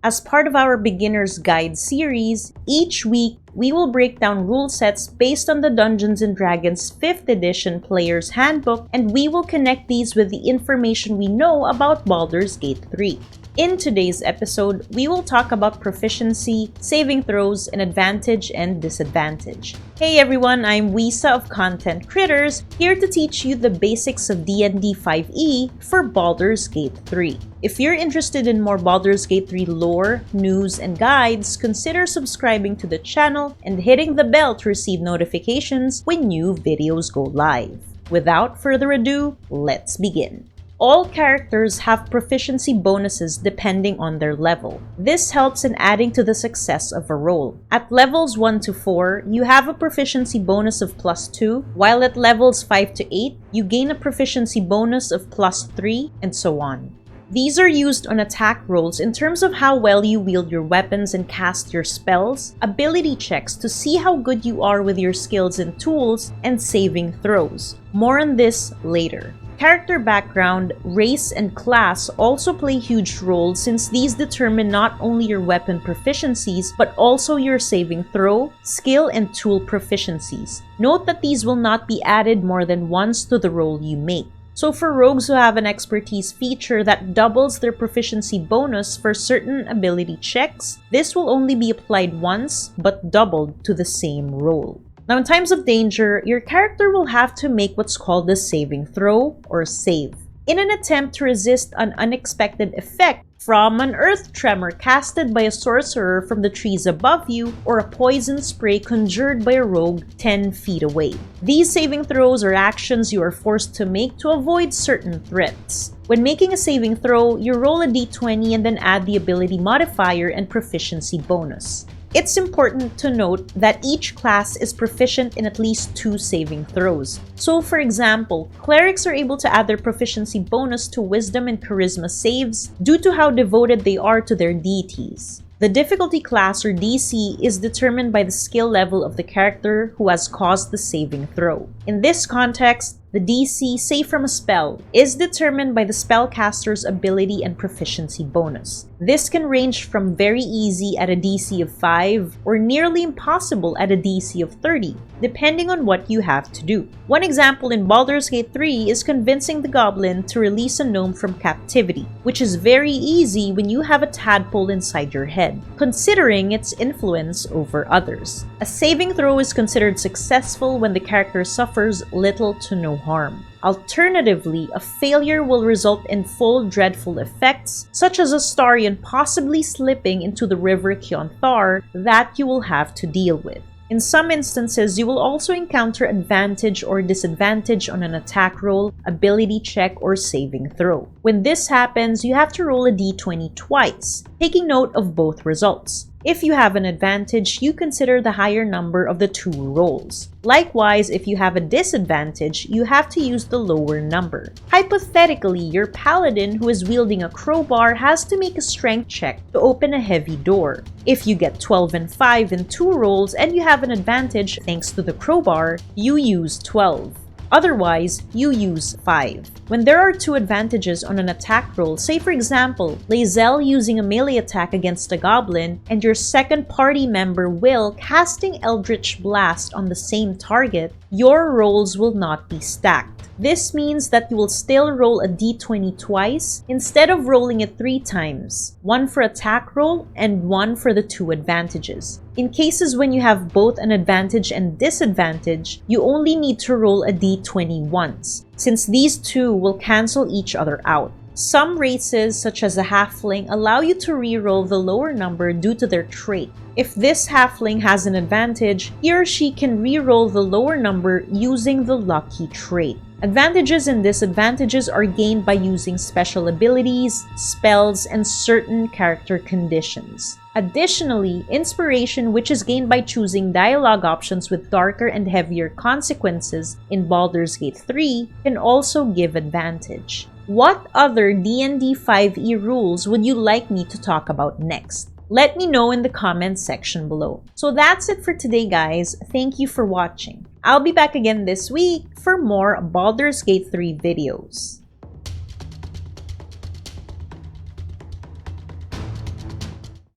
As part of our Beginner's Guide series, each week we will break down rule sets based on the Dungeons & Dragons 5th edition Player's Handbook, and we will connect these with the information we know about Baldur's Gate 3. In today's episode, we will talk about proficiency, saving throws, and advantage and disadvantage. Hey everyone, I'm Wisa of Content Critters, here to teach you the basics of D&D 5e for Baldur's Gate 3. If you're interested in more Baldur's Gate 3 lore, news, and guides, consider subscribing to the channel and hitting the bell to receive notifications when new videos go live. Without further ado, let's begin. All characters have proficiency bonuses depending on their level. This helps in adding to the success of a roll. At levels 1 to 4, you have a proficiency bonus of +2, while at levels 5 to 8, you gain a proficiency bonus of +3, and so on. These are used on attack rolls in terms of how well you wield your weapons and cast your spells, ability checks to see how good you are with your skills and tools, and saving throws. More on this later. Character background, race, and class also play huge roles since these determine not only your weapon proficiencies but also your saving throw, skill, and tool proficiencies. Note that these will not be added more than once to the roll you make. So for rogues who have an expertise feature that doubles their proficiency bonus for certain ability checks, this will only be applied once but doubled to the same roll. Now in times of danger, your character will have to make what's called a saving throw or save, in an attempt to resist an unexpected effect from an earth tremor casted by a sorcerer from the trees above you or a poison spray conjured by a rogue 10 feet away. These saving throws are actions you are forced to make to avoid certain threats. When making a saving throw, you roll a d20 and then add the ability modifier and proficiency bonus. It's important to note that each class is proficient in at least 2 saving throws. So for example, clerics are able to add their proficiency bonus to wisdom and charisma saves due to how devoted they are to their deities. The difficulty class or DC is determined by the skill level of the character who has caused the saving throw. In this context, the DC, say from a spell, is determined by the spellcaster's ability and proficiency bonus. This can range from very easy at a DC of 5 or nearly impossible at a DC of 30, depending on what you have to do. One example in Baldur's Gate 3 is convincing the goblin to release a gnome from captivity, which is very easy when you have a tadpole inside your head, considering its influence over others. A saving throw is considered successful when the character suffers little to no harm. Alternatively, a failure will result in full dreadful effects, such as Astarion possibly slipping into the river Kionthar that you will have to deal with. In some instances, you will also encounter advantage or disadvantage on an attack roll, ability check, or saving throw. When this happens, you have to roll a d20 twice, taking note of both results. If you have an advantage, you consider the higher number of the 2 rolls. Likewise, if you have a disadvantage, you have to use the lower number. Hypothetically, your paladin who is wielding a crowbar has to make a strength check to open a heavy door. If you get 12 and 5 in 2 rolls and you have an advantage thanks to the crowbar, you use 12. Otherwise, you use 5. When there are 2 advantages on an attack roll, say for example, Lae'zel using a melee attack against a goblin, and your second party member Will casting Eldritch Blast on the same target, your rolls will not be stacked. This means that you will still roll a d20 twice instead of rolling it 3 times, 1 for attack roll and 1 for the 2 advantages. In cases when you have both an advantage and disadvantage, you only need to roll a d20 once, since these 2 will cancel each other out. Some races, such as a halfling, allow you to reroll the lower number due to their trait. If this halfling has an advantage, he or she can reroll the lower number using the lucky trait. Advantages and disadvantages are gained by using special abilities, spells, and certain character conditions. Additionally, inspiration, which is gained by choosing dialogue options with darker and heavier consequences in Baldur's Gate 3, can also give advantage. What other D&D 5e rules would you like me to talk about next? Let me know in the comments section below. So that's it for today, guys. Thank you for watching. I'll be back again this week for more Baldur's Gate 3 videos.